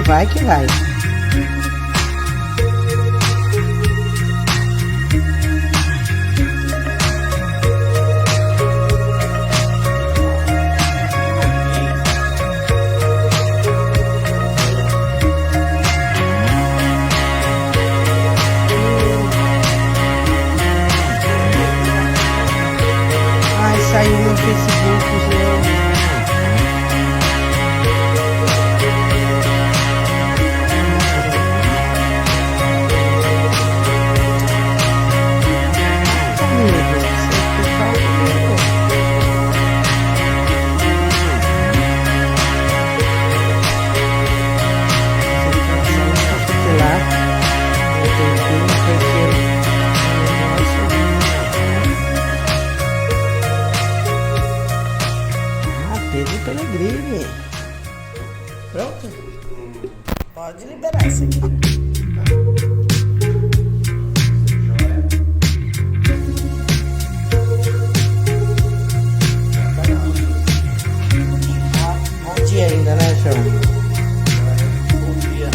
vai que vai. Ai, saiu no Facebook, gente. Pedro Pellegrini. Pronto? Pode liberar isso aqui. Bom dia ainda, né, João? Bom dia.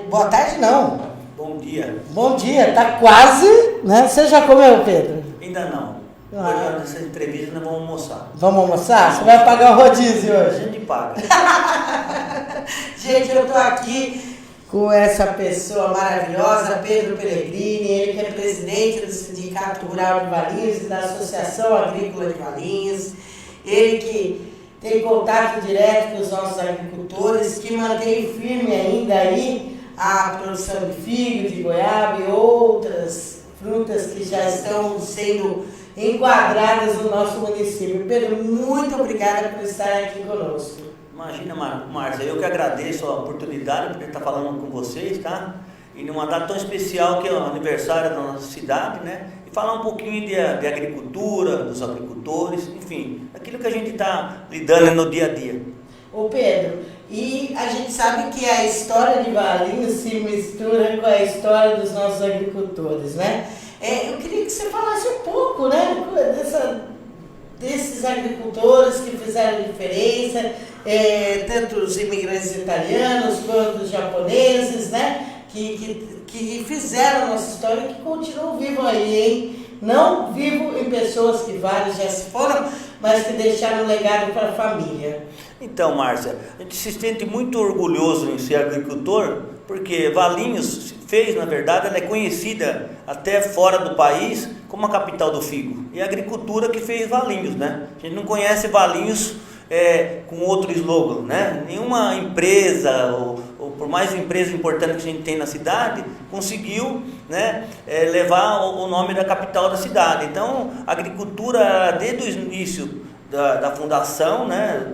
Boa tarde não. Bom dia. Bom dia, tá quase, né? Você já comeu, Pedro? Ainda não. Ah. Hoje, nessa entrevista, nós vamos almoçar. Vamos almoçar? Você vai pagar o rodízio A hoje? gente paga. Gente, eu tô aqui com essa pessoa maravilhosa, Pedro Pellegrini, ele que é presidente do Sindicato Rural de Valinhos e da Associação Agrícola de Valinhos, ele que tem contato direto com os nossos agricultores, que mantém firme ainda aí a produção de figo, de goiaba e outras frutas que já estão sendo enquadradas no nosso município. Pedro, muito obrigada por estar aqui conosco. Imagina, Márcia, eu que agradeço a oportunidade de estar falando com vocês, tá? E numa data tão especial que é o aniversário da nossa cidade, né? E falar um pouquinho de agricultura, dos agricultores, enfim, aquilo que a gente está lidando no dia a dia. Ô Pedro, e a gente sabe que a história de Valinhos se mistura com a história dos nossos agricultores, né? Eu queria que você falasse um pouco, né, desses agricultores que fizeram diferença, tanto os imigrantes italianos quanto os japoneses, né, que fizeram a nossa história e que continuam vivos aí, hein? Não vivo em pessoas que vários já se foram, mas que deixaram um legado para a família. Então, Márcia, a gente se sente muito orgulhoso em ser agricultor, porque Valinhos fez, na verdade, ela é conhecida até fora do país como a capital do figo. E a agricultura que fez Valinhos, né? A gente não conhece Valinhos com outro slogan, né? Nenhuma empresa, ou por mais empresa importante que a gente tem na cidade, conseguiu, né, levar o nome da capital da cidade. Então, a agricultura, desde o início da fundação, né,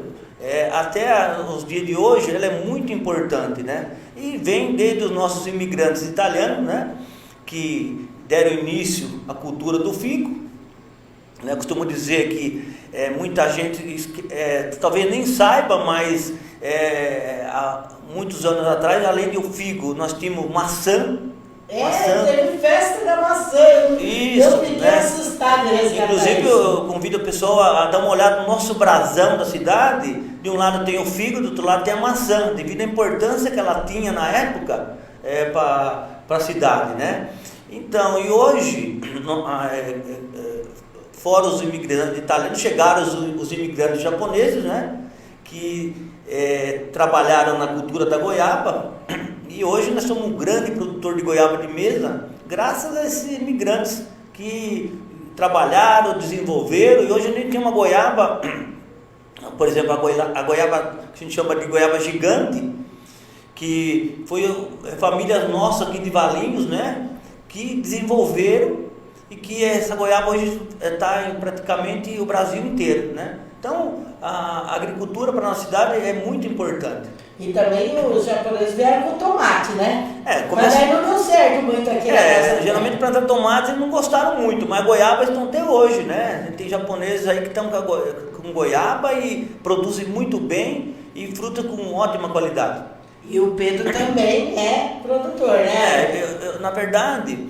até os dias de hoje, ela é muito importante, né? E vem desde os nossos imigrantes italianos, né, que deram início à cultura do figo. Eu costumo dizer que muita gente talvez nem saiba, mas há muitos anos atrás, além do figo, nós tínhamos maçã. Teve festa da maçã. Isso, eu fiquei assustado. Inclusive, eu convido a pessoa a dar uma olhada no nosso brasão da cidade. De um lado tem o figo, do outro lado tem a maçã, devido à importância que ela tinha na época para a cidade, né? Então, e hoje, fora os imigrantes italianos, chegaram os imigrantes japoneses, né? Que trabalharam na cultura da goiaba. E hoje nós somos um grande produtor de goiaba de mesa, graças a esses imigrantes que trabalharam, desenvolveram, e hoje a gente tem uma goiaba, por exemplo, a goiaba que a gente chama de goiaba gigante, que foi famílias nossas aqui de Valinhos, né, que desenvolveram e que essa goiaba hoje está em praticamente o Brasil inteiro, né? Então, a agricultura para a nossa cidade é muito importante. E também os japoneses vieram com tomate, né? Mas aí não deu certo muito aqui na nossa geralmente plantar tomate eles não gostaram muito, mas goiabas estão até hoje, né? Tem japoneses aí que estão com goiaba e produzem muito bem e fruta com ótima qualidade. E o Pedro também é produtor, né? Na verdade,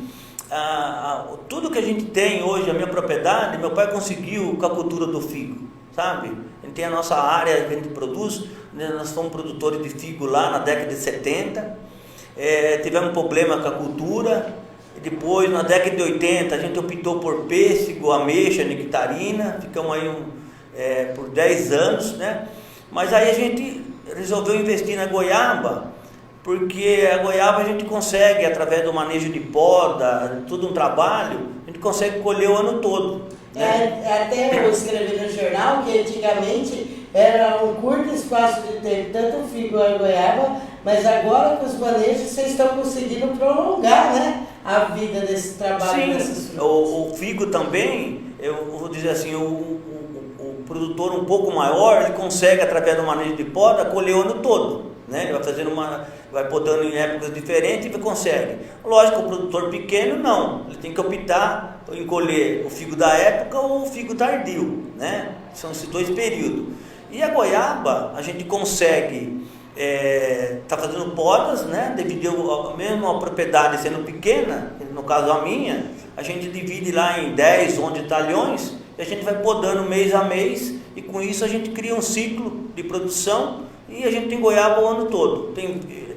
tudo que a gente tem hoje, a minha propriedade, meu pai conseguiu com a cultura do figo, sabe? A gente tem a nossa área que a gente produz, né? Nós fomos produtores de figo lá na década de 70, tivemos um problema com a cultura, e depois na década de 80 a gente optou por pêssego, ameixa, nectarina, ficamos aí por 10 anos, né? Mas aí a gente resolveu investir na goiaba, porque a goiaba a gente consegue, através do manejo de poda, todo um trabalho, a gente consegue colher o ano todo, né? Até eu escrevi no jornal que antigamente era um curto espaço de tempo, tanto o figo quanto a goiaba, mas agora com os manejos vocês estão conseguindo prolongar, né, a vida desse trabalho. Sim, dessas frutas. O figo também, eu vou dizer assim, o produtor um pouco maior, ele consegue, através do manejo de poda, colher o ano todo, né? Ele vai fazendo vai podando em épocas diferentes e consegue. Lógico, o produtor pequeno não, ele tem que optar em colher o figo da época ou o figo tardio, né? São esses dois períodos. E a goiaba, a gente consegue tá fazendo podas, né? Devido mesmo a propriedade sendo pequena, no caso a minha, a gente divide lá em 10, 11 talhões, e a gente vai podando mês a mês, e com isso a gente cria um ciclo de produção, e a gente tem goiaba o ano todo.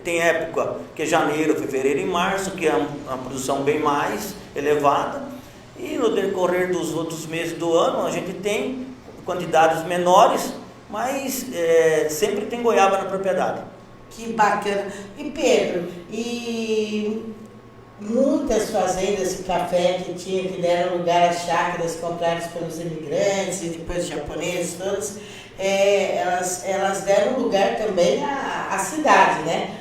Tem época que é janeiro, fevereiro e março, que é uma produção bem mais elevada, e no decorrer dos outros meses do ano a gente tem quantidades menores, mas sempre tem goiaba na propriedade. Que bacana. E Pedro, muitas fazendas de café que deram lugar a chácaras compradas pelos imigrantes e depois japoneses, todos, elas deram lugar também à cidade, né?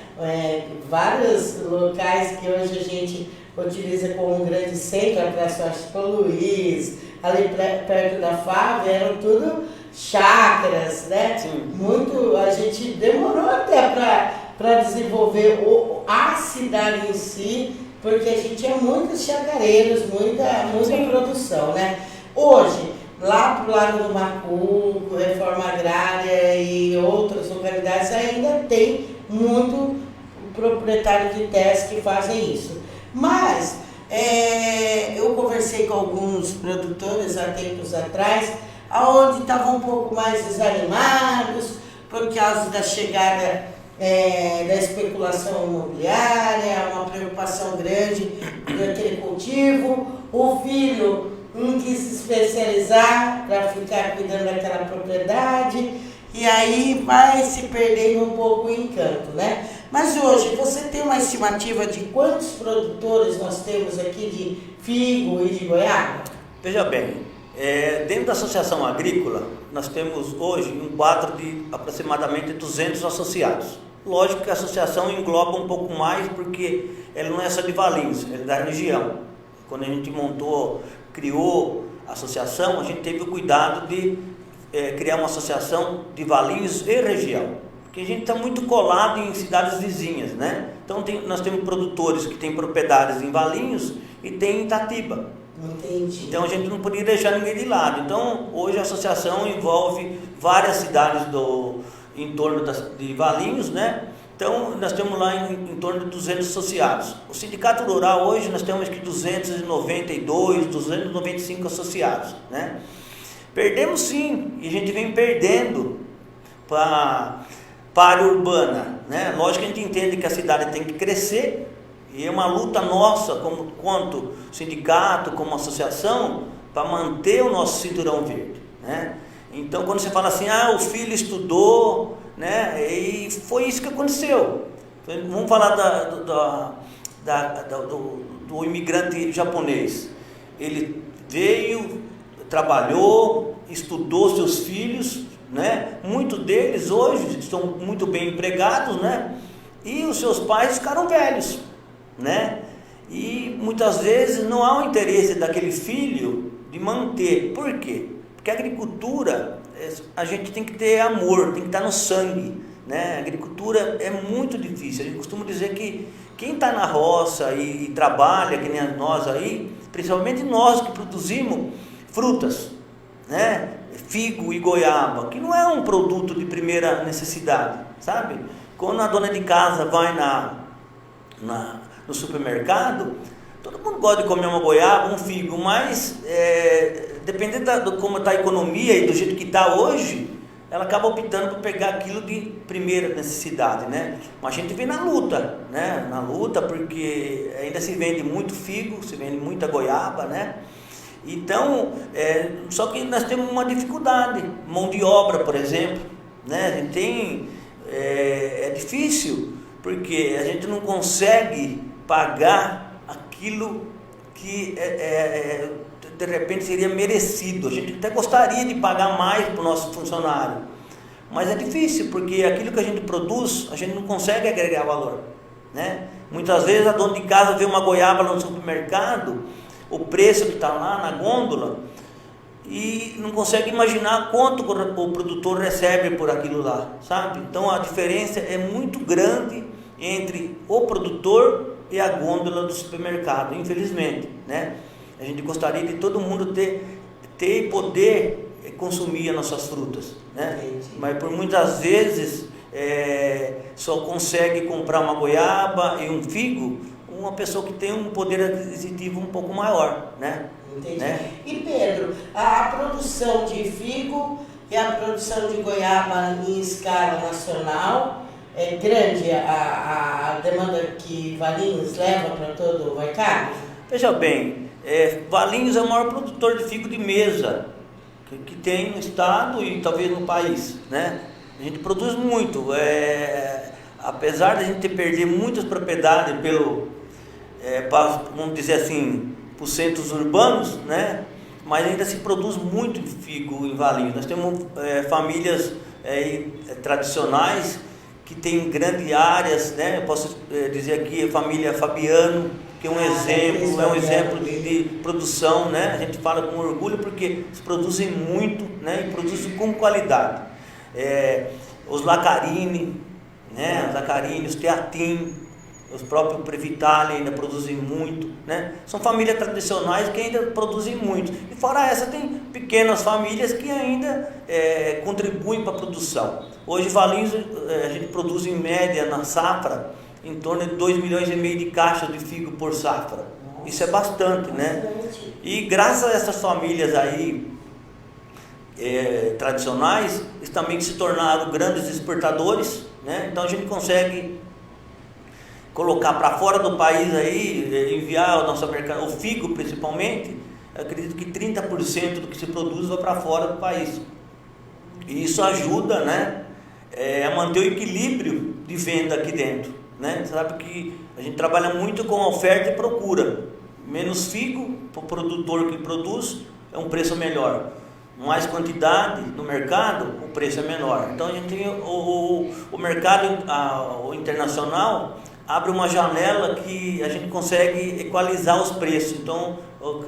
Vários locais que hoje a gente utiliza como um grande centro, a Praça Chico Luiz, ali perto da Fábio, eram tudo chácaras, né? Sim. A gente demorou até para desenvolver a cidade em si, porque a gente tinha muitos chacareiros, muita produção, né? Hoje, lá pro lado do Macuco, Reforma Agrária e outras localidades ainda tem muito proprietário de terras que fazem isso. Mas eu conversei com alguns produtores há tempos atrás, onde estavam um pouco mais desanimados por causa da chegada da especulação imobiliária, uma preocupação grande daquele cultivo. O filho não quis se especializar para ficar cuidando daquela propriedade, e aí vai se perdendo um pouco o encanto, né? Mas hoje, você tem uma estimativa de quantos produtores nós temos aqui de figo e de goiaba? Veja bem, dentro da associação agrícola, nós temos hoje um quadro de aproximadamente 200 associados. Lógico que a associação engloba um pouco mais, porque ela não é só de Valinhos, ela é da região. Quando a gente criou a associação, a gente teve o cuidado de criar uma associação de Valinhos e região, porque a gente está muito colado em cidades vizinhas, né? Então nós temos produtores que têm propriedades em Valinhos e tem em Itatiba. Entendi. Então a gente não podia deixar ninguém de lado. Então hoje a associação envolve várias cidades em torno de Valinhos, né? Então nós temos lá em torno de 200 associados. O Sindicato Rural hoje nós temos que 292, 295 associados, né? Perdemos sim, e a gente vem perdendo para a área urbana, né? Lógico que a gente entende que a cidade tem que crescer, e é uma luta nossa, quanto sindicato, como associação, para manter o nosso cinturão verde, né? Então, quando você fala assim, o filho estudou, né? E foi isso que aconteceu. Vamos falar do imigrante japonês. Ele veio, trabalhou, estudou seus filhos, né? Muitos deles hoje estão muito bem empregados, né? E os seus pais ficaram velhos, né? E muitas vezes não há um interesse daquele filho de manter. Por quê? Porque a agricultura, a gente tem que ter amor, tem que estar no sangue, né? A agricultura é muito difícil. A gente costuma dizer que quem está na roça e trabalha, que nem nós aí, principalmente nós que produzimos frutas, né? Figo e goiaba, que não é um produto de primeira necessidade, sabe? Quando a dona de casa vai no supermercado, todo mundo gosta de comer uma goiaba, um figo, mas dependendo de como está a economia e do jeito que está hoje, ela acaba optando por pegar aquilo de primeira necessidade, né? Mas a gente vem na luta, né? Na luta, porque ainda se vende muito figo, se vende muita goiaba, né? Então, só que nós temos uma dificuldade, mão de obra, por exemplo, né? A gente tem, é difícil, porque a gente não consegue pagar aquilo que de repente seria merecido. A gente até gostaria de pagar mais para o nosso funcionário, mas é difícil, porque aquilo que a gente produz, a gente não consegue agregar valor, né? Muitas vezes a dona de casa vê uma goiaba no supermercado, o preço que está lá na gôndola, e não consegue imaginar quanto o produtor recebe por aquilo lá, sabe? Então a diferença é muito grande entre o produtor e a gôndola do supermercado, infelizmente, né? A gente gostaria de todo mundo ter e poder consumir as nossas frutas, né? Mas por muitas vezes só consegue comprar uma goiaba e um figo uma pessoa que tem um poder aquisitivo um pouco maior, né? Entendi. Né? E Pedro, a produção de figo e a produção de goiaba em escala nacional é grande a demanda que Valinhos leva para todo o mercado? Veja bem, Valinhos é o maior produtor de figo de mesa que tem no estado e talvez no país, né? A gente produz muito, apesar de a gente perder muitas propriedades vamos dizer assim, para os centros urbanos, né? Mas ainda se produz muito figo em Valinhos. Nós temos famílias tradicionais que têm grandes áreas, né? Eu posso dizer aqui a família Fabiano, que é um exemplo de produção, né? A gente fala com orgulho porque eles produzem muito, né? E produzem com qualidade. Os Lacarini, né? Os Lacarini, os Teatim, os próprios Previtali ainda produzem muito, né? São famílias tradicionais que ainda produzem muito. E fora essa, tem pequenas famílias que ainda contribuem para a produção. Hoje, Valinhos, a gente produz em média na safra em torno de 2,5 milhões de caixas de figo por safra. Isso é bastante, né? E graças a essas famílias aí tradicionais, eles também se tornaram grandes exportadores, né? Então a gente consegue colocar para fora do país aí, enviar o nosso mercado, o figo principalmente, eu acredito que 30% do que se produz vai para fora do país. E isso ajuda, né, a manter o equilíbrio de venda aqui dentro, né? Sabe que a gente trabalha muito com oferta e procura. Menos figo para o produtor que produz, é um preço melhor. Mais quantidade no mercado, o preço é menor. Então a gente tem o mercado o internacional abre uma janela que a gente consegue equalizar os preços. Então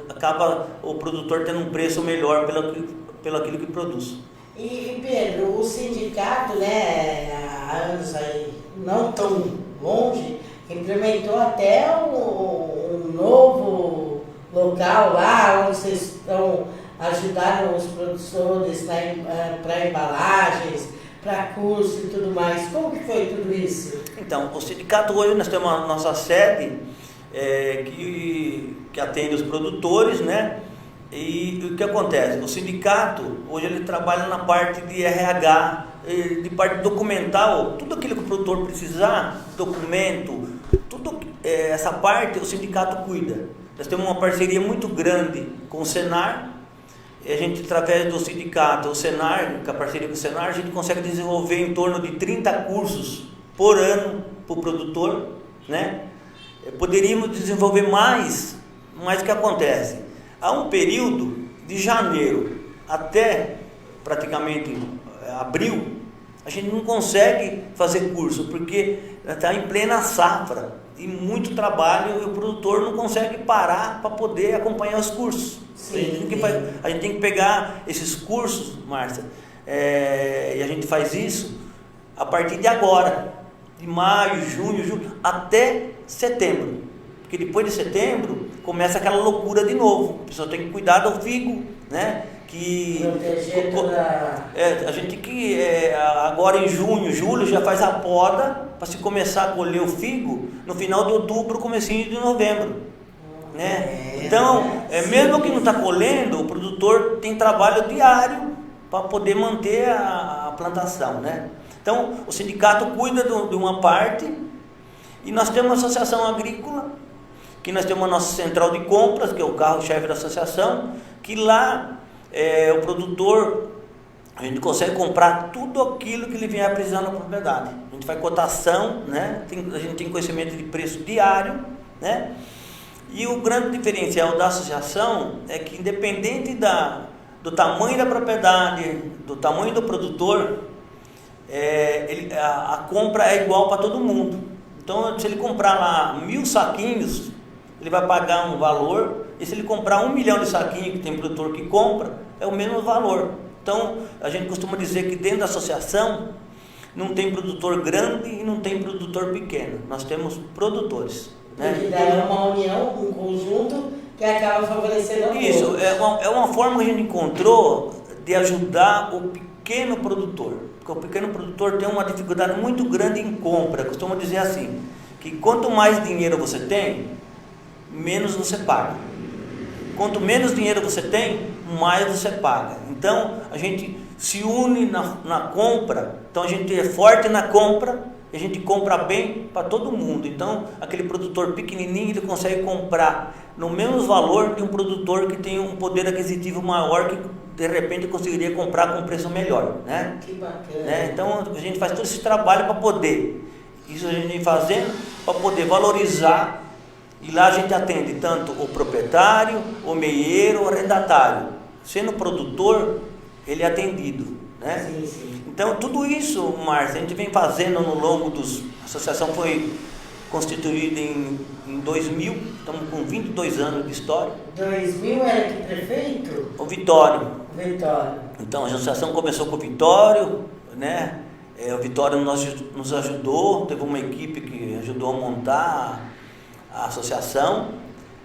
acaba o produtor tendo um preço melhor pelo aquilo que produz. E Pedro, o sindicato, né, há anos aí, não tão longe, implementou até um novo local lá, onde vocês estão ajudando os produtores para embalagens, para curso e tudo mais. Como que foi tudo isso? Então, o sindicato hoje, nós temos a nossa sede que atende os produtores, né? E o que acontece? O sindicato, hoje ele trabalha na parte de RH, de parte documental, tudo aquilo que o produtor precisar, documento, tudo essa parte o sindicato cuida. Nós temos uma parceria muito grande com o Senar, e a gente, através do sindicato, o Senar, com a parceria com o Senar, a gente consegue desenvolver em torno de 30 cursos por ano para o produtor, né? Poderíamos desenvolver mais, mas o que acontece? Há um período de janeiro até praticamente abril, a a gente não consegue fazer curso, porque está em plena safra, e muito trabalho, e o produtor não consegue parar para poder acompanhar os cursos. Sim, a gente tem que pegar esses cursos, Márcia, e a gente faz isso a partir de agora, de maio, junho, julho, até setembro. Porque depois de setembro começa aquela loucura de novo. A pessoa tem que cuidar do figo, né? A gente que agora em junho, julho já faz a poda para se começar a colher o figo no final de outubro, comecinho de novembro, né? Então, mesmo que não está colhendo, o produtor tem trabalho diário para poder manter a plantação, né? Então, o sindicato cuida de uma parte, e nós temos uma associação agrícola, que nós temos a nossa central de compras, que é o carro-chefe da associação, que lá o produtor, a gente consegue comprar tudo aquilo que ele vier precisando na propriedade. A gente faz cotação, né? A gente tem conhecimento de preço diário, né? E o grande diferencial da associação é que, independente do tamanho da propriedade, do tamanho do produtor, a compra é igual para todo mundo. Então, se ele comprar lá 1000 saquinhos, ele vai pagar um valor, e se ele comprar 1 milhão de saquinhos, que tem produtor que compra, é o mesmo valor. Então, a gente costuma dizer que dentro da associação não tem produtor grande e não tem produtor pequeno, nós temos produtores, né? Porque daí é uma união, um conjunto que acaba favorecendo a Isso, é uma forma que a gente encontrou de ajudar o pequeno produtor, porque o pequeno produtor tem uma dificuldade muito grande em compra. Costumo dizer assim, que quanto mais dinheiro você tem, menos você paga. Quanto menos dinheiro você tem, mais você paga. Então, a gente se une na compra, então a gente é forte na compra, e a gente compra bem para todo mundo. Então, aquele produtor pequenininho, ele consegue comprar no mesmo valor de um produtor que tem um poder aquisitivo maior, que de repente conseguiria comprar com um preço melhor, né? Que bacana. Né? Então, a gente faz todo esse trabalho para poder, isso a gente vem fazendo, para poder valorizar. E lá a gente atende tanto o proprietário, o meieiro, o arrendatário. Sendo produtor, ele é atendido, né? Sim, sim. Então, tudo isso, Márcia, a gente vem fazendo no longo dos... A associação foi constituída em 2000, estamos com 22 anos de história. 2000 era que prefeito? O Vitório. Vitório. Então, a associação começou com o Vitório, né? O Vitório nos ajudou, teve uma equipe que ajudou a montar a associação.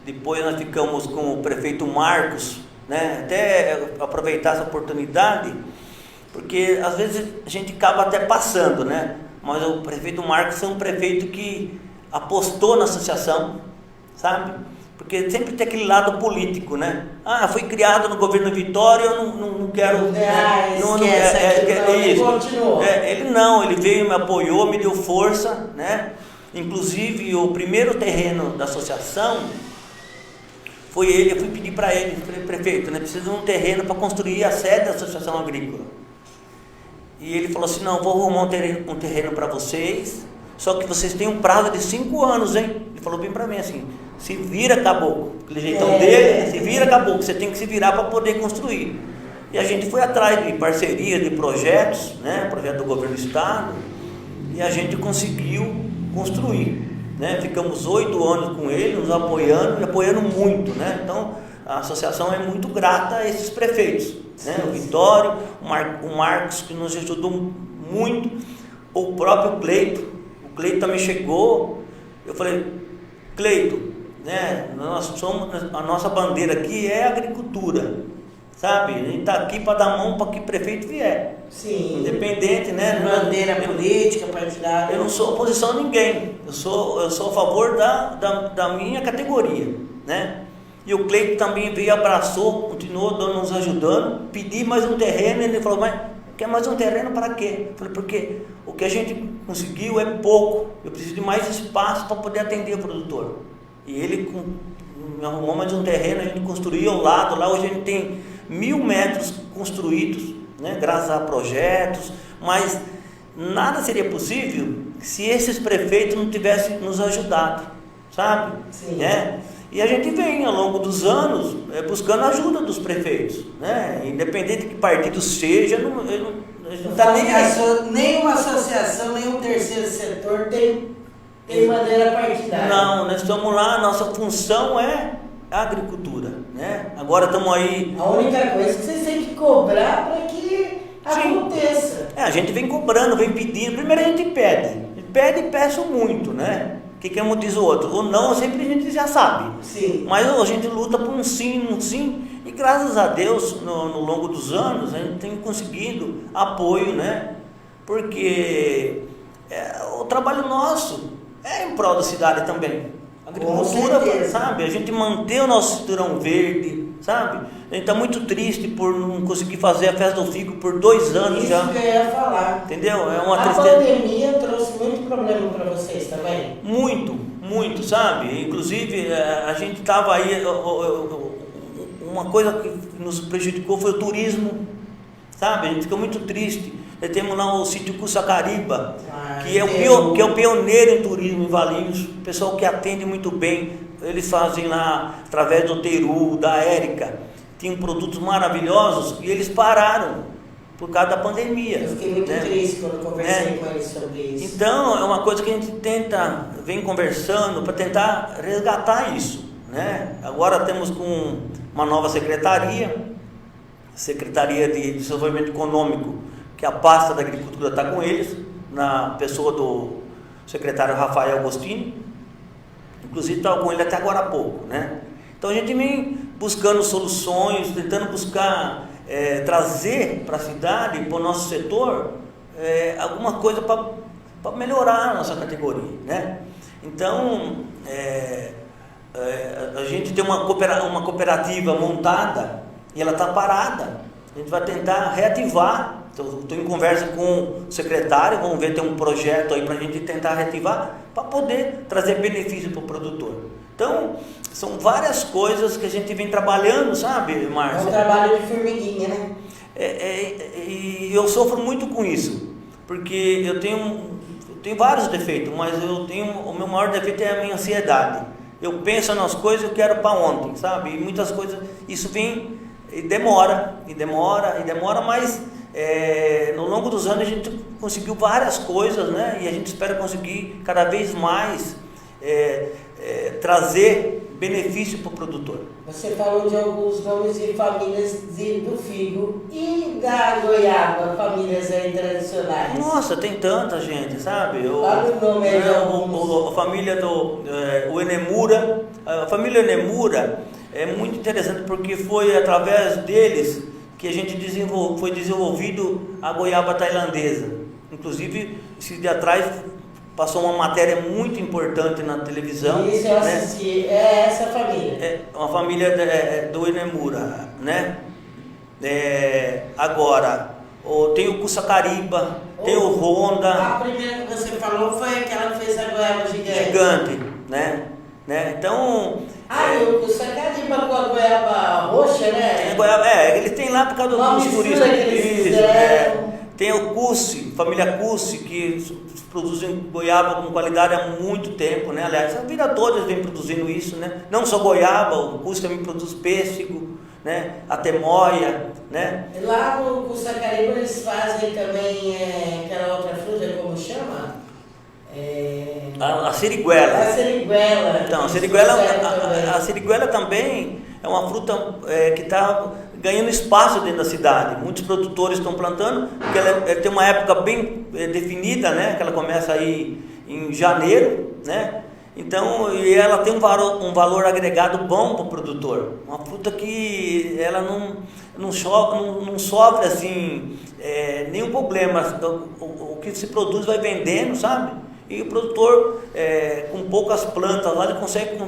Depois nós ficamos com o prefeito Marcos, né? Até aproveitar essa oportunidade, porque às vezes a gente acaba até passando, né? Mas o prefeito Marcos é um prefeito que apostou na associação, sabe? Porque sempre tem aquele lado político, né? Ah, foi criado no governo Vitória, eu não quero... Continuou. Ele veio, me apoiou, me deu força, né? Inclusive, o primeiro terreno da associação foi ele. Eu fui pedir para ele, falei, prefeito, né, precisa de um terreno para construir a sede da associação agrícola. E ele falou assim, não, vou arrumar um terreno para vocês, só que vocês têm um prazo de 5 anos, hein? Ele falou bem para mim assim, se vira, caboclo, aquele jeitão dele, se vira, caboclo, você tem que se virar para poder construir. E a gente foi atrás de parceria, de projetos, né, projeto do governo do estado, e a gente conseguiu construir, né? Ficamos 8 anos com ele, nos apoiando e apoiando muito, né? Então, a associação é muito grata a esses prefeitos, né? O Vitório, o Marcos, que nos ajudou muito, o próprio Cleito. O Cleito também chegou. Eu falei, Cleito, né? A nossa bandeira aqui é a agricultura, sabe? A gente está aqui para dar mão para que o prefeito vier. Sim. Independente, né? Bandeira política, partidária. Eu não sou oposição a ninguém. Eu sou a favor da minha categoria, né? E o Cleito também veio, abraçou, continuou nos ajudando. Pedi mais um terreno, e ele falou, mas quer mais um terreno para quê? Eu falei, porque o que a gente conseguiu é pouco. Eu preciso de mais espaço para poder atender o produtor. E ele me arrumou mais um terreno, a gente construiu ao lado. Lá hoje a gente tem 1000 metros construídos, né, graças a projetos, mas nada seria possível se esses prefeitos não tivessem nos ajudado, sabe? Sim. Né? E a gente vem ao longo dos anos buscando a ajuda dos prefeitos, né? Independente de que partido seja, não está nem aí. Nenhuma associação, nenhum terceiro setor tem bandeira partidária. Não, nós estamos lá, nossa função é a agricultura, né? Agora estamos aí. A única coisa é que vocês têm que cobrar para que aconteça. A gente vem cobrando, vem pedindo. Primeiro a gente pede e peço muito, né? O que diz o outro? O não sempre a gente já sabe. Sim. Mas a gente luta por um sim. E graças a Deus, no longo dos anos, a gente tem conseguido apoio, né? Porque o trabalho nosso é em prol da cidade também. A agricultura, sabe? A gente manter o nosso cinturão verde, sabe? A gente está muito triste por não conseguir fazer a festa do figo por 2 anos. Isso já. Que eu ia falar. Entendeu? É uma tristeza. A pandemia trouxe muito problema para vocês também? Muito, sabe? Inclusive, a gente estava aí... Uma coisa que nos prejudicou foi o turismo, sabe? A gente ficou muito triste. Temos lá o sítio Cussacariba, que é o pioneiro em turismo em Valinhos, pessoal que atende muito bem. Eles fazem lá, através do Teru, da Érica, tinham produtos maravilhosos e eles pararam por causa da pandemia. Eu fiquei muito triste quando conversei com eles sobre isso. Então, é uma coisa que a gente vem conversando para tentar resgatar isso, né? Agora temos com uma nova Secretaria de Desenvolvimento Econômico, que a pasta da agricultura está com eles, na pessoa do secretário Rafael Agostini, inclusive estava com ele até agora há pouco, né? Então a gente vem buscando soluções, tentando buscar trazer para a cidade, para o nosso setor, alguma coisa para melhorar a nossa categoria, né? Então, a gente tem uma cooperativa montada e ela está parada. A gente vai tentar reativar. Estou em conversa com o secretário, vamos ver, tem um projeto aí para a gente tentar reativar, para poder trazer benefício para o produtor. Então, são várias coisas que a gente vem trabalhando, sabe, Márcia? É um trabalho de formiguinha, né? E eu sofro muito com isso, porque eu tenho vários defeitos, mas o meu maior defeito é a minha ansiedade. Eu penso nas coisas, eu quero para ontem, sabe? E muitas coisas, isso vem e demora, mas no longo dos anos a gente conseguiu várias coisas, né? E a gente espera conseguir cada vez mais trazer benefício para o produtor. Você falou de alguns nomes de famílias do figo e da goiaba, famílias aí tradicionais. Nossa, tem tanta gente, sabe? Fala o nome aí de alguns. A família do Enemura. A família Enemura é muito interessante porque foi através deles que a gente foi desenvolvido a goiaba tailandesa. Inclusive, esse dia atrás passou uma matéria muito importante na televisão. Isso eu assisti, né? É essa família. É uma família do Enemura, né? Agora, tem o Cussacariba, tem o Honda. A primeira que você falou foi aquela que fez a goiaba gigante. Gigante, né? Então... e o Cussacariba com a goiaba roxa, né? Tem a goiaba, ele tem lá por causa dos turistas. Tem o Cussi, família Cussi, que produzem goiaba com qualidade há muito tempo, né? Aliás, a vida toda eles vêm produzindo isso, né? Não só goiaba, o Cussi também produz pêssego, né? A temoia, né? Lá no Cussacariba eles fazem também aquela outra fruta, como chama? A siriguela. A siriguela. Então, a siriguela também é uma fruta que está ganhando espaço dentro da cidade. Muitos produtores estão plantando, porque ela tem uma época bem definida, né? Que ela começa aí em janeiro, né? Então, e ela tem um valor agregado bom para o produtor. Uma fruta que ela não sofre assim nenhum problema. O que se produz vai vendendo, sabe? E o produtor, com poucas plantas lá, ele consegue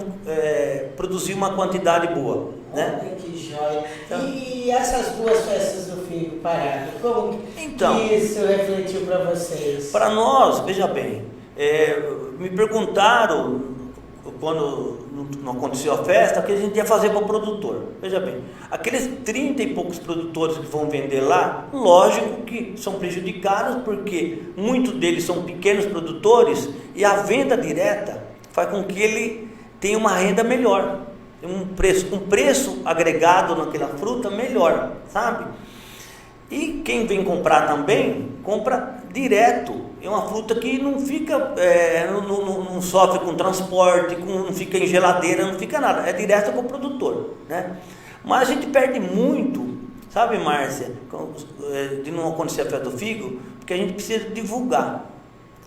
produzir uma quantidade boa, né? Olha que joia! Então, e essas duas festas do figo paradas, como que isso refletiu para vocês? Para nós, veja bem, me perguntaram quando não aconteceu a festa, o que a gente ia fazer para o produtor. Veja bem, aqueles 30 e poucos produtores que vão vender lá, lógico que são prejudicados, porque muitos deles são pequenos produtores e a venda direta faz com que ele tenha uma renda melhor, um preço agregado naquela fruta melhor, sabe? E quem vem comprar também, compra direto. É uma fruta que não fica, não sofre com transporte, não fica em geladeira, não fica nada. É direto com o produtor, né? Mas a gente perde muito, sabe, Márcia, de não acontecer a festa do figo, porque a gente precisa divulgar,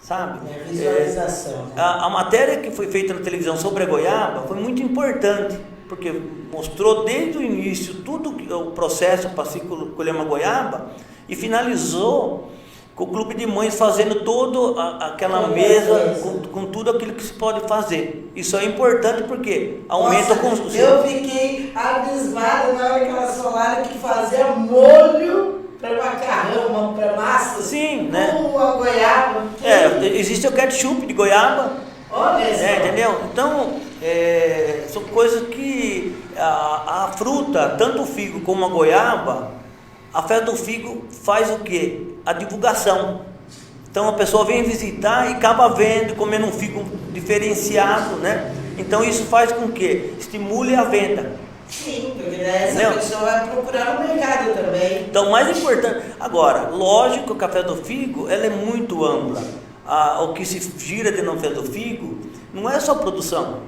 sabe? Visualização. Né? A matéria que foi feita na televisão sobre a goiaba foi muito importante, porque mostrou desde o início tudo o processo para se colher uma goiaba e finalizou com o clube de mães fazendo toda aquela mesa com tudo aquilo que se pode fazer. Isso é importante porque aumenta o consumo. Eu fiquei abismada na hora que elas falaram que fazia molho para macarrão, para massa. Sim, né? Com a goiaba. Existe o ketchup de goiaba. Olha só. Entendeu? Então, são coisas que a fruta, tanto o figo como a goiaba, a festa do figo faz o quê? A divulgação. Então a pessoa vem visitar e acaba vendo, comendo um figo diferenciado, né? Então isso faz com que estimule a venda. Sim, porque essa pessoa vai procurar no mercado também. Então, mais importante, agora, lógico que a festa do figo, ela é muito ampla. O que se gira dentro da festa do figo não é só produção.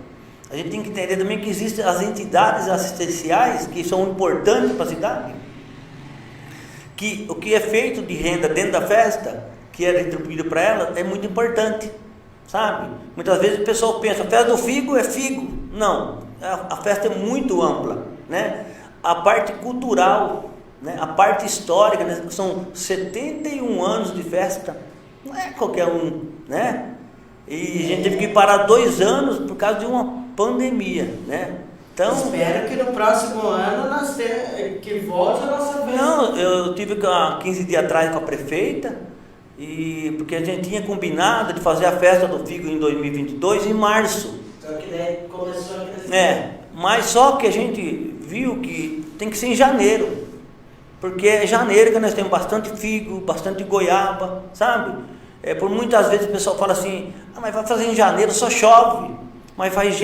A gente tem que entender também que existem as entidades assistenciais que são importantes para a cidade. Que o que é feito de renda dentro da festa, que é distribuído para ela, é muito importante, sabe? Muitas vezes o pessoal pensa, a festa do figo é figo. Não, a festa é muito ampla, né? A parte cultural, né? A parte histórica, né? São 71 anos de festa, não é qualquer um, né? E a gente teve que parar 2 anos por causa de uma pandemia, né? Então, espero que no próximo ano nós que volte a nossa festa. Não, eu tive há 15 dias atrás com a prefeita, porque a gente tinha combinado de fazer a festa do figo em 2022, em março. Só que daí começou a crescer. Mas só que a gente viu que tem que ser em janeiro, porque é janeiro que nós temos bastante figo, bastante goiaba, sabe? Por muitas vezes o pessoal fala assim, mas vai fazer em janeiro, só chove. Mas faz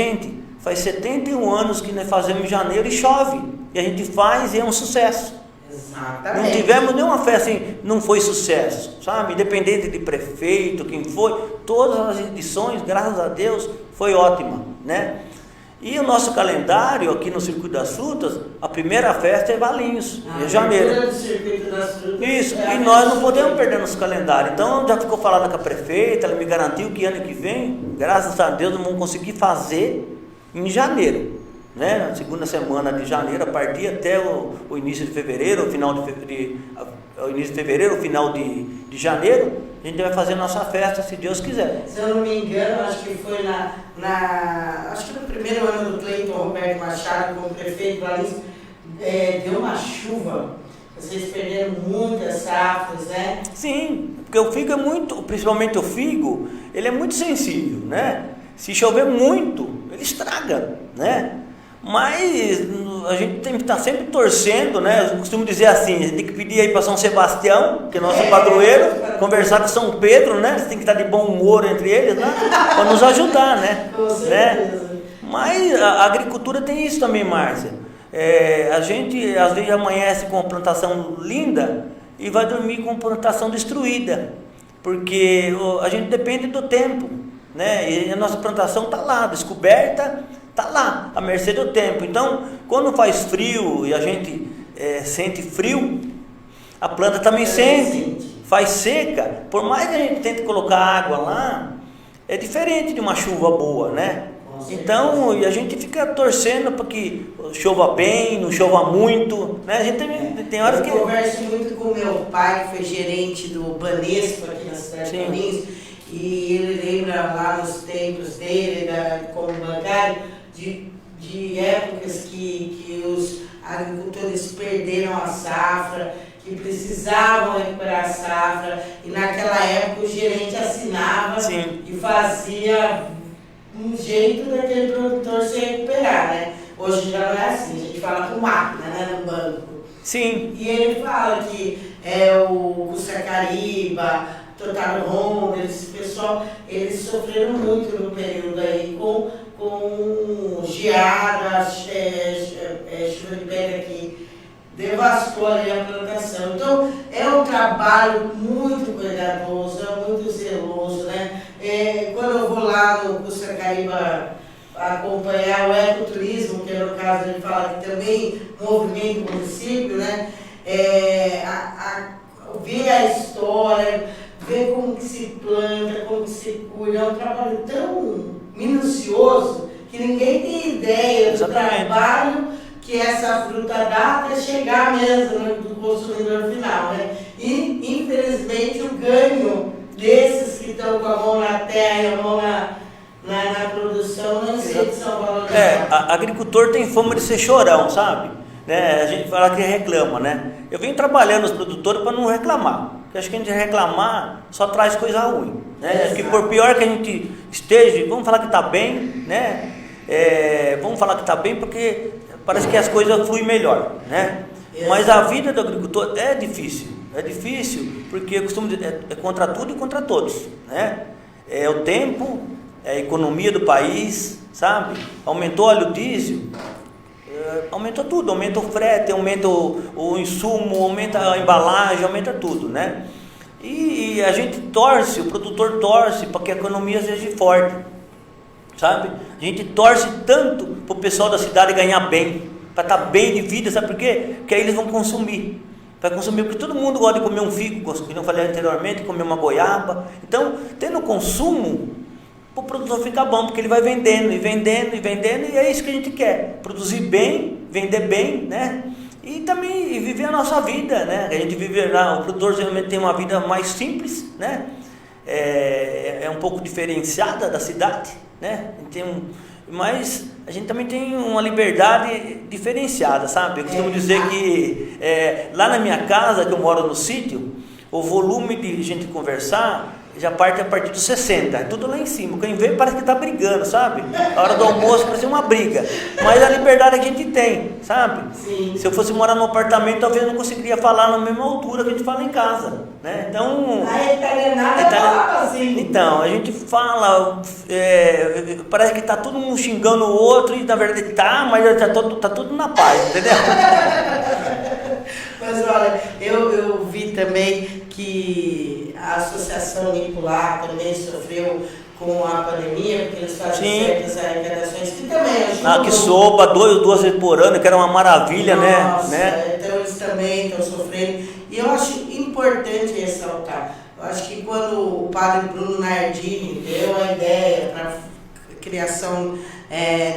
71 anos que nós fazemos em janeiro e chove. E a gente faz e é um sucesso. Exatamente. Não tivemos nenhuma festa assim, não foi sucesso, sabe? Independente de prefeito, quem foi, todas as edições, graças a Deus, foi ótima, né? E o nosso calendário aqui no Circuito das Frutas, a primeira festa é Valinhos, em janeiro. Do Circuito das Frutas. Isso, e nós não podemos perder nosso calendário. Então já ficou falado com a prefeita, ela me garantiu que ano que vem, graças a Deus, nós vamos conseguir fazer em janeiro, né? Na segunda semana de janeiro, a partir até o início de fevereiro, o final o início de fevereiro, o final de janeiro, a gente vai fazer nossa festa, se Deus quiser. Se eu não me engano, acho que foi acho que no primeiro ano do Cleiton Roberto Machado como prefeito de Valinhos, deu uma chuva. Vocês perderam muitas safras, né? Sim, porque o figo é muito, principalmente o figo, ele é muito sensível, né? Se chover muito, ele estraga, né? Mas a gente tem que estar sempre torcendo, né? Eu costumo dizer assim, a gente tem que pedir aí para São Sebastião, que é nosso padroeiro, conversar com São Pedro, né? Você tem que estar de bom humor entre eles, né? Para nos ajudar, né? Com certeza. Mas a agricultura tem isso também, Márcia. A gente às vezes amanhece com uma plantação linda e vai dormir com uma plantação destruída, porque a gente depende do tempo, né? E a nossa plantação está lá, descoberta, está lá, à mercê do tempo. Então, quando faz frio e a gente sente frio, a planta também sente, faz seca. Por mais que a gente tente colocar água lá, é diferente de uma chuva boa, né? Então, e a gente fica torcendo para que chova bem, não chova muito, né? A gente tem horas que... Eu converso muito com meu pai, que foi gerente do Banespa aqui na cidade de Valinhos, e ele lembra lá nos tempos dele, como bancário, de épocas que os agricultores perderam a safra, que precisavam recuperar a safra, e naquela época o gerente assinava e fazia um jeito daquele produtor se recuperar, né? Hoje já não é assim, a gente fala com máquina, né, no banco. Sim. E ele fala que o Cuscacariba, Totaro Honda, esse pessoal, eles sofreram muito no período aí com geada, chuva de pedra que devastou ali a plantação. Então, é um trabalho muito cuidadoso, é muito zeloso, né? Quando eu vou lá no Puçacaíba acompanhar o ecoturismo, que no caso ele fala que também movimenta o município, né? Ver a história, ver como que se planta, como que se cuida, é um trabalho tão minucioso que ninguém tem ideia do trabalho que essa fruta dá até chegar mesmo do consumidor final, né? E, infelizmente, o ganho desses que estão com a mão na terra e a mão na produção, não sei se são valorizados. Agricultor tem fama de ser chorão, sabe? Né? A gente fala que reclama, né? Eu venho trabalhando os produtores para não reclamar, porque acho que a gente reclamar só traz coisa ruim, né? Porque por pior que a gente esteja, vamos falar que está bem, né? Vamos falar que está bem porque parece que as coisas fluem melhor, né? Mas a vida do agricultor é difícil porque eu costumo dizer, é contra tudo e contra todos, né? É o tempo, é a economia do país, sabe? Aumentou o óleo diesel, aumenta tudo, aumenta o frete, aumenta o insumo, aumenta a embalagem, aumenta tudo, né? E a gente torce, o produtor torce para que a economia seja forte, sabe? A gente torce tanto para o pessoal da cidade ganhar bem, para estar bem de vida, sabe por quê? Porque aí eles vão consumir. Vai consumir, porque todo mundo gosta de comer um figo, como eu falei anteriormente, comer uma goiaba. Então, tendo consumo, o produtor fica bom, porque ele vai vendendo, e vendendo, e vendendo, e é isso que a gente quer. Produzir bem, vender bem, né? E também viver a nossa vida, né? A gente vive lá, o produtor geralmente tem uma vida mais simples, né? É um pouco diferenciada da cidade, né? Mas a gente também tem uma liberdade diferenciada, sabe? Eu costumo dizer que lá na minha casa, que eu moro no sítio, o volume de gente conversar já parte a partir dos 60, é tudo lá em cima. Quem vê parece que está brigando, sabe? A hora do almoço parece uma briga, mas a liberdade que a gente tem, sabe? Sim. Se eu fosse morar num apartamento, talvez eu não conseguiria falar na mesma altura que a gente fala em casa, né? Então... A italianada falava assim. Então, a gente fala, parece que está todo mundo xingando o outro, e na verdade mas tá tudo na paz, entendeu? Mas olha, eu vi também que a Associação Nipular também sofreu com a pandemia, porque eles fazem certas arrecadações que também ajudam. Que sopa, duas vezes por ano, que era uma maravilha, Nossa, né? Então eles também estão sofrendo. E eu acho importante ressaltar. Eu acho que quando o padre Bruno Nardini deu a ideia para a criação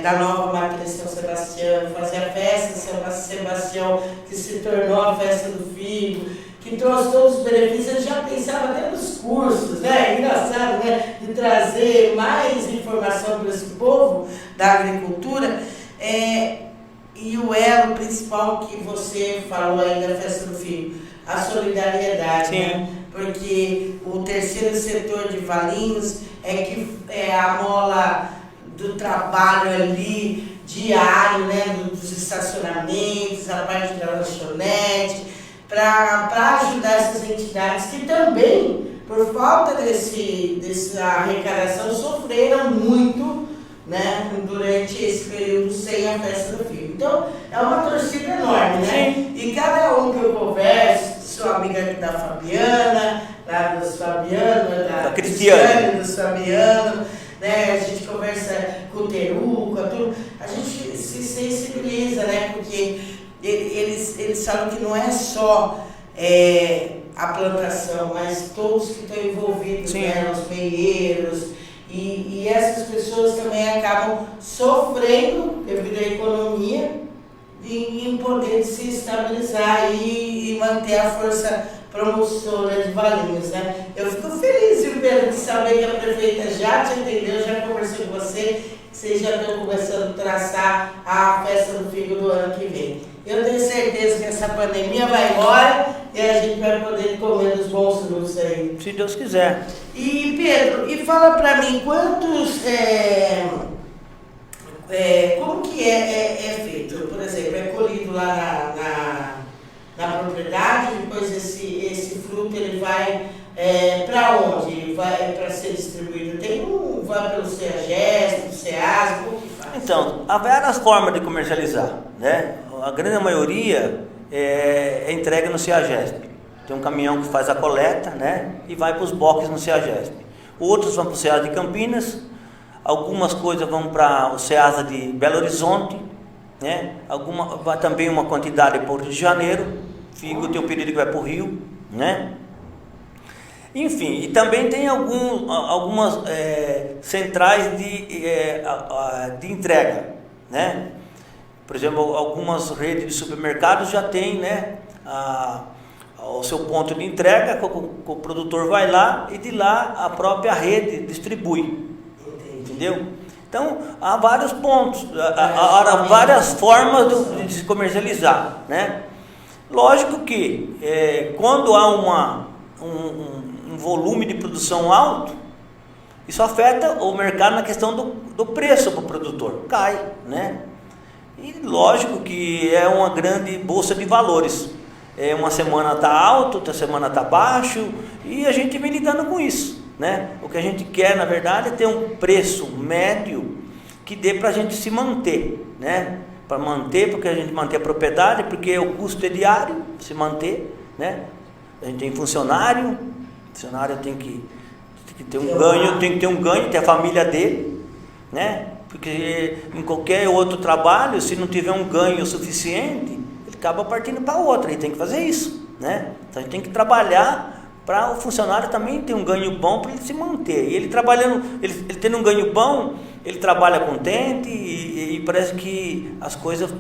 da nova matriz São Sebastião, fazer a festa São Sebastião, que se tornou a festa do figo, que trouxe todos os benefícios, ele já pensava até nos cursos, né? Engraçado, né? De trazer mais informação para esse povo da agricultura. E o elo principal que você falou aí da festa do figo, a solidariedade, né? Porque o terceiro setor de Valinhos é a mola do trabalho ali diário, né? Dos estacionamentos, a parte da lanchonete, para ajudar essas entidades que também, por falta dessa arrecadação, sofreram muito, né, durante esse período sem a festa do figo. Então, é uma torcida enorme, né? E cada um que eu converso, sou amiga aqui da Fabiana, lá dos Fabiano, da Cristiane, dos Fabiano, né? A gente conversa com o Teruca, tudo. A gente se sensibiliza, né? Porque eles falam que não é só a plantação, mas todos que estão envolvidos, né? Os meieiros, e essas pessoas também acabam sofrendo devido à economia em poder se estabilizar e manter a força promotora de Valinhos, né? Eu fico feliz, viu, Pedro, de saber que a prefeita já te atendeu, já conversou com você, que vocês já estão começando a traçar a festa do figo do ano que vem. Eu tenho certeza que essa pandemia vai embora e a gente vai poder comer os bons frutos aí. Se Deus quiser. E Pedro, fala pra mim, quantos... como que é feito? Por exemplo, é colhido lá na propriedade, depois esse fruto ele vai para onde? Vai para ser distribuído? Vai pelo CEAGES, pelo SEAS, como que faz? Então, há várias formas de comercializar, né? A grande maioria é entregue no CEAGESP. Tem um caminhão que faz a coleta, né, e vai para os boxes no CEAGESP. Outros vão para o CEASA de Campinas, algumas coisas vão para o CEASA de Belo Horizonte, né, vai também uma quantidade para o Rio de Janeiro, figo tem um período que vai para o Rio, né. Enfim, e também tem algumas centrais de entrega, né? Por exemplo, algumas redes de supermercados já têm, né, o seu ponto de entrega, o produtor vai lá e de lá a própria rede distribui. Entendeu? Então, há vários pontos, há várias formas de se comercializar, né? Lógico que quando há um volume de produção alto, isso afeta o mercado na questão do preço para o produtor, cai, né? E lógico que é uma grande bolsa de valores, uma semana está alto, outra semana está baixo, e a gente vem lidando com isso, né? O que a gente quer, na verdade, é ter um preço médio que dê para a gente se manter, né? Para manter, porque a gente mantém a propriedade, porque o custo é diário, se manter, né? A gente tem funcionário tem que ter um ganho, tem que ter um ganho, ter a família dele, né? Porque em qualquer outro trabalho, se não tiver um ganho suficiente, ele acaba partindo para outra, e tem que fazer isso, né? Então a gente tem que trabalhar para o funcionário também ter um ganho bom para ele se manter. E ele trabalhando, ele tendo um ganho bom, ele trabalha contente e parece que as coisas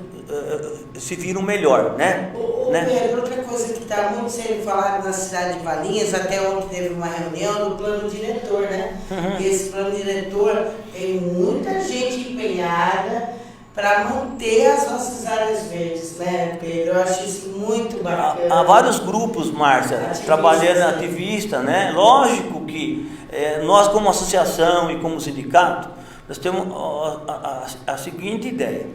se viram melhor, né? Pedro, outra coisa que está muito sendo falada na cidade de Valinhos, até ontem teve uma reunião do plano diretor, né? E esse plano diretor tem muita gente empenhada para manter as nossas áreas verdes, né, Pedro? Eu acho isso muito bacana. Há vários grupos, Márcia, trabalhando ativista, né? Lógico que nós como associação e como sindicato, nós temos a seguinte ideia: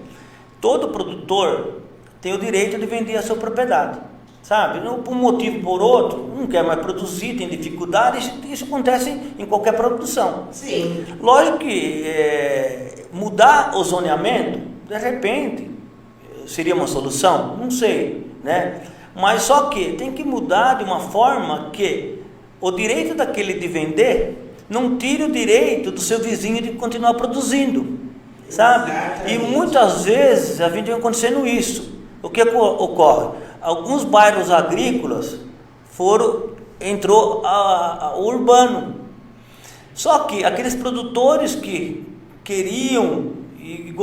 todo produtor tem o direito de vender a sua propriedade, sabe? Por um motivo ou por outro, não quer mais produzir, tem dificuldade, isso acontece em qualquer produção. Sim. Lógico que mudar o zoneamento, de repente, seria uma solução? Não sei, né? Mas só que tem que mudar de uma forma que o direito daquele de vender não tire o direito do seu vizinho de continuar produzindo, sabe? Exatamente. E muitas vezes a gente vem acontecendo isso. O que ocorre? Alguns bairros agrícolas entrou o urbano. Só que aqueles produtores que queriam e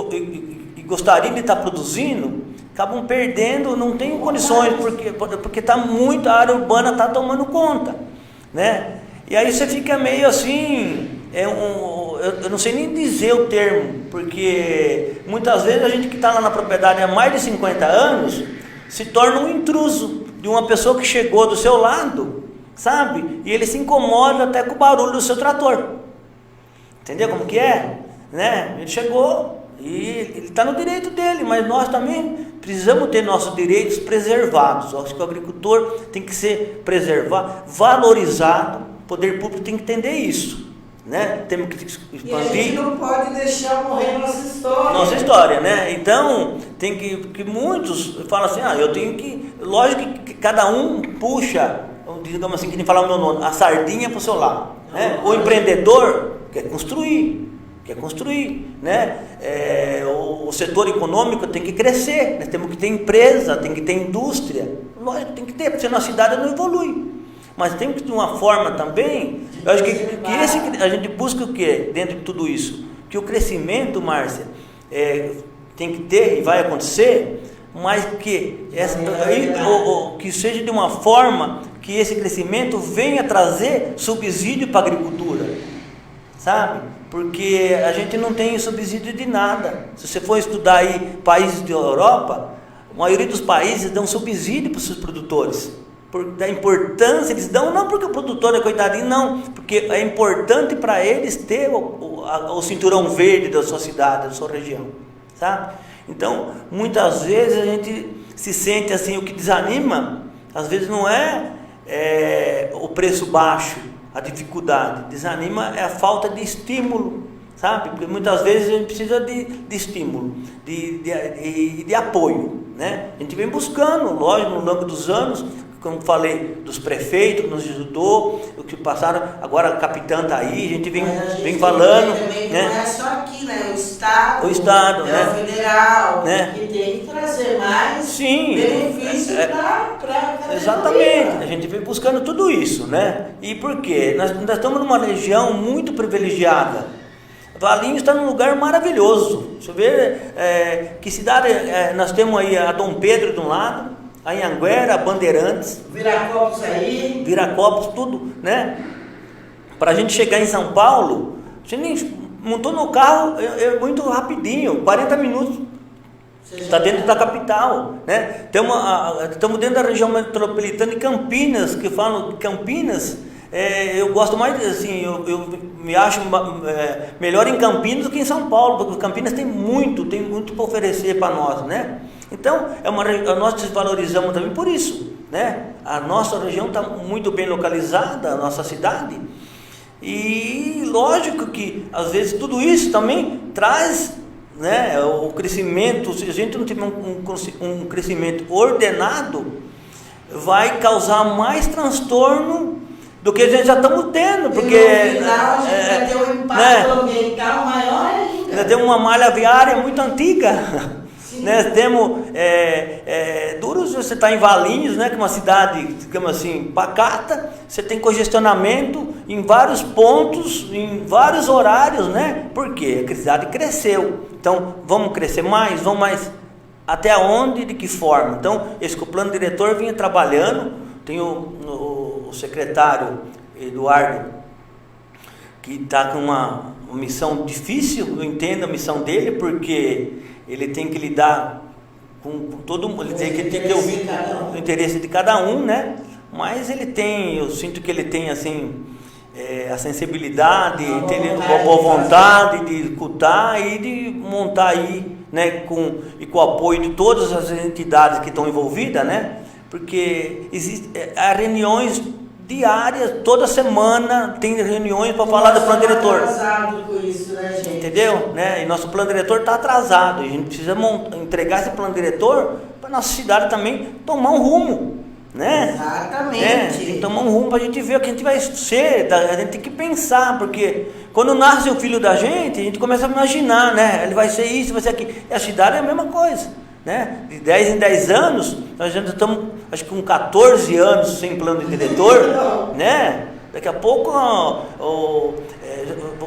gostariam de estar produzindo, acabam perdendo, não tem condições, porque a área urbana está tomando conta, né? E aí você fica meio assim, eu não sei nem dizer o termo, porque muitas vezes a gente que está lá na propriedade há mais de 50 anos, se torna um intruso de uma pessoa que chegou do seu lado, sabe? E ele se incomoda até com o barulho do seu trator. Entendeu como que é? Né? Ele chegou e ele está no direito dele, mas nós também precisamos ter nossos direitos preservados. Eu acho que o agricultor tem que ser preservado, valorizado. O poder público tem que entender isso, né? Temos que expandir. E a gente não pode deixar morrer nossa história, né? Então tem que muitos falam assim, eu tenho que, lógico que cada um puxa, digamos assim, que nem falar o meu nome, a sardinha para o seu lado, né? O empreendedor quer construir, né? O setor econômico tem que crescer, nós temos que ter empresa, tem que ter indústria, lógico, tem que ter, porque senão a cidade não evolui. Mas tem que de uma forma também, eu acho que a gente busca o quê dentro de tudo isso? Que o crescimento, Márcia, tem que ter e vai acontecer, mas que seja de uma forma que esse crescimento venha trazer subsídio para a agricultura, sabe? Porque a gente não tem subsídio de nada. Se você for estudar aí países da Europa, a maioria dos países dão subsídio para os seus produtores. Da importância, eles dão, não porque o produtor é coitadinho, não, porque é importante para eles ter o cinturão verde da sua cidade, da sua região, sabe? Então, muitas vezes a gente se sente assim, o que desanima, às vezes não é o preço baixo, a dificuldade, desanima é a falta de estímulo, sabe? Porque muitas vezes a gente precisa de estímulo, de apoio. né? A gente vem buscando, lógico, no longo dos anos, como falei, dos prefeitos que nos ajudou, o que passaram, agora a capitã está aí, a gente vem falando, também, né? Não é só aqui, né? O Estado, né? O federal, né? Que tem que trazer mais Sim, benefício para exatamente, a gente vem buscando tudo isso, né? E por quê? Nós estamos numa região muito privilegiada. Valinhos está num lugar maravilhoso. Deixa eu ver que cidade nós temos aí, a Dom Pedro de um lado, a Anhanguera, a Bandeirantes, Viracopos, tudo, né? Para a gente chegar em São Paulo, a gente montou no carro, muito rapidinho, 40 minutos, está dentro da capital, né? Estamos dentro da região metropolitana de Campinas, que falam que Campinas, eu gosto mais, assim, eu me acho melhor em Campinas do que em São Paulo, porque Campinas tem muito para oferecer para nós, né? Então, nós desvalorizamos também por isso, né? A nossa região está muito bem localizada, a nossa cidade, e lógico que às vezes tudo isso também traz, né, o crescimento. Se a gente não tiver um crescimento ordenado, vai causar mais transtorno do que a gente já estamos tendo, porque no final a gente vai ter um impacto ambiental maior ainda. Nós temos uma malha viária muito antiga. Né, temos duros, você está em Valinhos, né, que é uma cidade, digamos assim, pacata, você tem congestionamento em vários pontos, em vários horários, né? Porque a cidade cresceu. Então, vamos crescer mais, vamos mais. Até onde, de que forma? Então, esse que o plano diretor vinha trabalhando, tem o secretário Eduardo, que está com uma missão difícil, eu entendo a missão dele, porque ele tem que lidar com todo mundo, ele tem que ouvir o interesse de cada um, né? Mas eu sinto que ele tem, assim, a sensibilidade, a boa vontade de escutar e de montar aí, né? Com o apoio de todas as entidades que estão envolvidas, né? Porque há reuniões diárias, toda semana tem reuniões para falar do plano diretor. Com isso, né, gente? Entendeu? Né? E nosso plano diretor está atrasado. A gente precisa entregar esse plano diretor para nossa cidade também tomar um rumo, né? Exatamente. Tem que tomar um rumo para a gente ver o que a gente vai ser. A gente tem que pensar, porque quando nasce o filho da gente, a gente começa a imaginar, né? Ele vai ser isso, vai ser aquilo. E a cidade é a mesma coisa. Né? De 10 em 10 anos, nós já estamos, acho que com 14 anos sem plano diretor, né? Daqui a pouco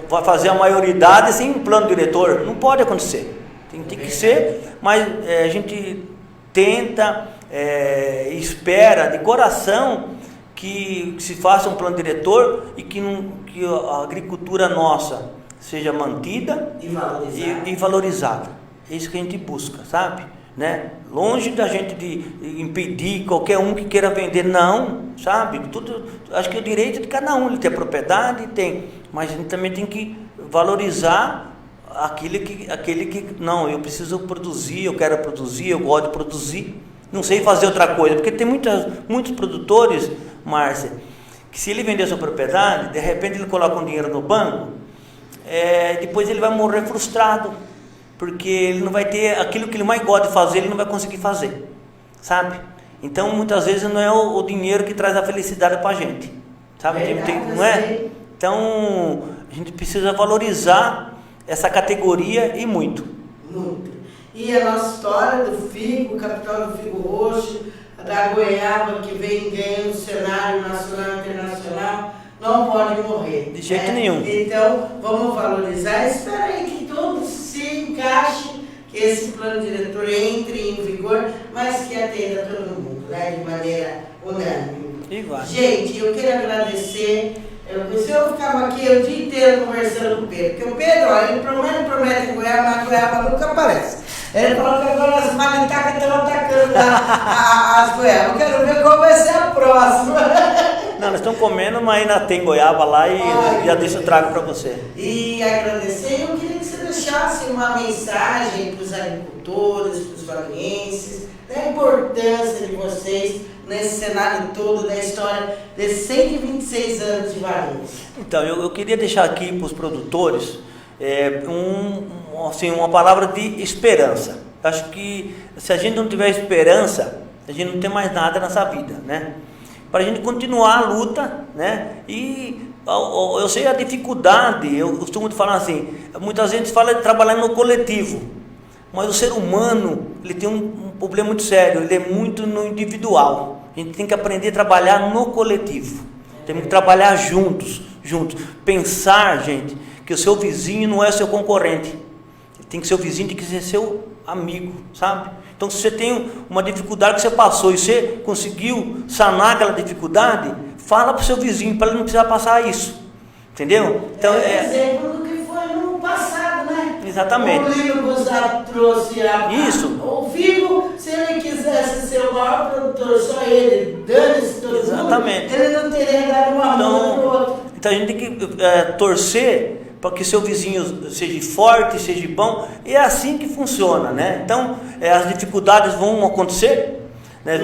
vai fazer a maioridade sem plano diretor. Não pode acontecer, tem que ser, mas a gente tenta, espera de coração que se faça um plano diretor e que a agricultura nossa seja mantida e valorizada. É isso que a gente busca, sabe? Né? Longe da gente de impedir qualquer um que queira vender, não, sabe? Acho que é o direito de cada um, ele tem a propriedade, mas a gente também tem que valorizar aquele que não, eu preciso produzir, eu quero produzir, eu gosto de produzir, não sei fazer outra coisa, porque tem muitos produtores, Márcia, que se ele vender a sua propriedade, de repente ele coloca um dinheiro no banco, depois ele vai morrer frustrado, porque ele não vai ter aquilo que ele mais gosta de fazer, ele não vai conseguir fazer, sabe? Então, muitas vezes não é o dinheiro que traz a felicidade para a gente, sabe? Não é? Então, a gente precisa valorizar essa categoria e muito. Muito. E a nossa história do figo, capital do figo roxo, da goiaba que vem ganhando o cenário nacional e internacional, não pode morrer. De jeito nenhum. Então, vamos valorizar. Espera aí que tudo se encaixe, que esse plano diretor entre em vigor, mas que atenda todo mundo, né, de maneira unânime. Gente, eu quero agradecer. Se eu ficava aqui o dia inteiro conversando com o Pedro, porque o Pedro, olha, ele promete goiaba, mas a goiaba nunca aparece. Ele falou que agora as maritacas estão atacando as goiabas. Eu quero ver qual vai ser a próxima. Não, nós estamos comendo, mas ainda tem goiaba lá e já deixa eu trago para você. E agradecer, eu queria que você deixasse uma mensagem para os agricultores, para os valinhenses, da importância de vocês nesse cenário todo da história desses 126 anos de Valinhos. Então, eu queria deixar aqui para os produtores uma palavra de esperança. acho que se a gente não tiver esperança, a gente não tem mais nada nessa vida, né? Para a gente continuar a luta, né? E eu sei a dificuldade, eu costumo falar assim, muita gente fala de trabalhar no coletivo, mas o ser humano, ele tem um problema muito sério, ele é muito no individual. A gente tem que aprender a trabalhar no coletivo, temos que trabalhar juntos, pensar, gente, que o seu vizinho não é seu concorrente, tem que ser o vizinho, tem que ser seu amigo, sabe? Então, se você tem uma dificuldade que você passou e você conseguiu sanar aquela dificuldade, fala para o seu vizinho, para ele não precisar passar isso, entendeu? Então, exemplo do que foi no passado, né? Exatamente. O Lino Buzzard trouxe Isso. O Figo, se ele quisesse ser o maior produtor, só ele, dane-se todo Exatamente. mundo, ele não teria dado uma mão para o outro. Então, a gente tem que torcer para que seu vizinho seja forte, seja bom, e é assim que funciona, né? Então, as dificuldades vão acontecer, né?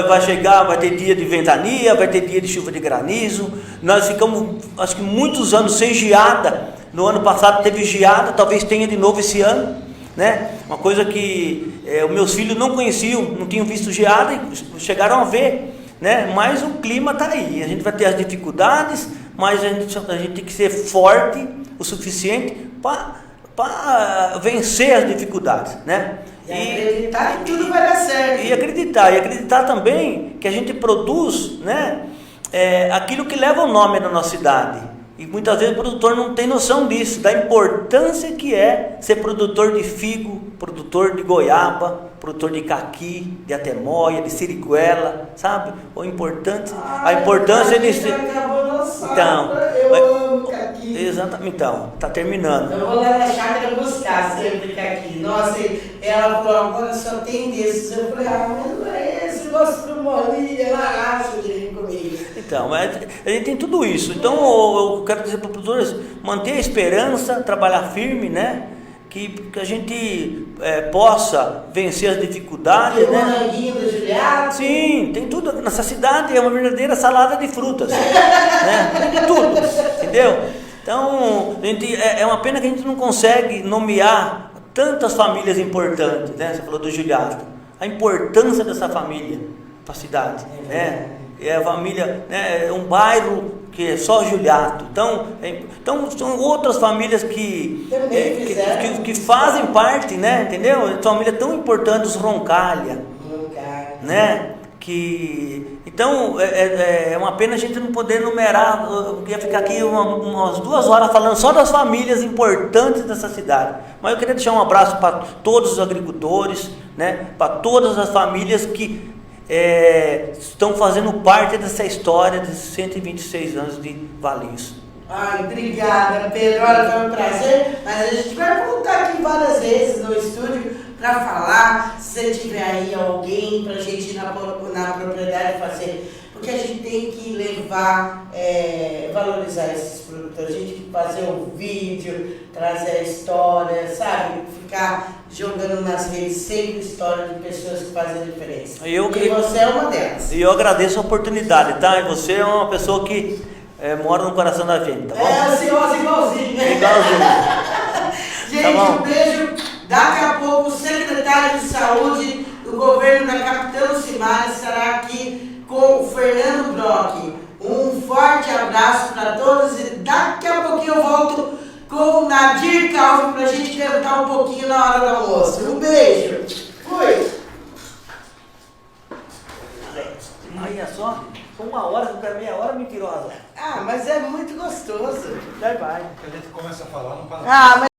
Vai chegar, vai ter dia de ventania, vai ter dia de chuva de granizo. Nós ficamos, acho que muitos anos sem geada. No ano passado teve geada, talvez tenha de novo esse ano, né? Uma coisa que os meus filhos não conheciam, não tinham visto geada e chegaram a ver, né? Mas o clima está aí, a gente vai ter as dificuldades, mas a gente tem que ser forte o suficiente para vencer as dificuldades, né? E acreditar que tudo vai dar certo. E acreditar também que a gente produz, né, aquilo que leva o nome da nossa cidade. E muitas vezes o produtor não tem noção disso, da importância que é ser produtor de figo, produtor de goiaba, produtor de caqui, de atemoia, de siriguela, sabe? A importância de ser... Então, eu amo caqui. Exatamente, então, tá terminando. Eu vou lá na chácara buscar sempre caqui. Nossa, ela falou, agora só tem desses. Eu falei, mas não é esse, gosto do molinho, ela acha de vir comigo. Então, mas a gente tem tudo isso. Então, eu quero dizer para os produtores, manter a esperança, trabalhar firme, né? Que a gente possa vencer as dificuldades, Tem o né? moranguinho do Juliado. Sim, tem tudo. Nossa cidade é uma verdadeira salada de frutas, né? Tem tudo, entendeu? Então, é uma pena que a gente não consegue nomear tantas famílias importantes, né? Você falou do Juliado. A importância dessa família para a cidade, né? É a família, né? É um bairro que é só Juliato. Então são outras famílias que fazem parte, né? Entendeu? É uma família tão importante, os Roncalha, né? Então é uma pena a gente não poder numerar. Eu ia ficar aqui umas 2 horas falando só das famílias importantes dessa cidade. Mas eu queria deixar um abraço para todos os agricultores, né? Para todas as famílias que estão fazendo parte dessa história de 126 anos de Valinhos. Ai, obrigada, Pedro. Olha, foi um prazer. Mas a gente vai voltar aqui várias vezes no estúdio para falar. Se você tiver aí alguém para a gente ir na propriedade fazer. Porque a gente tem que levar, valorizar esses produtores. A gente tem que fazer um vídeo, trazer a história, sabe? Ficar jogando nas redes sempre história de pessoas que fazem a diferença. E você é uma delas. E eu agradeço a oportunidade, tá? E você é uma pessoa que mora no coração da gente, tá bom? Ansiosa igualzinho. Gente, tá bom? Um beijo. Daqui a pouco o secretário de saúde do governo da Capitão Simara estará aqui com o Fernando Brock. Um forte abraço para todos e daqui a pouquinho eu volto com o Nadir Calvo para a gente cantar um pouquinho na hora do almoço. Um beijo. Fui. Olha só, com 1 hora, com meia hora mentirosa. Mas é muito gostoso. Vai. A gente começa a falar, não para. Mas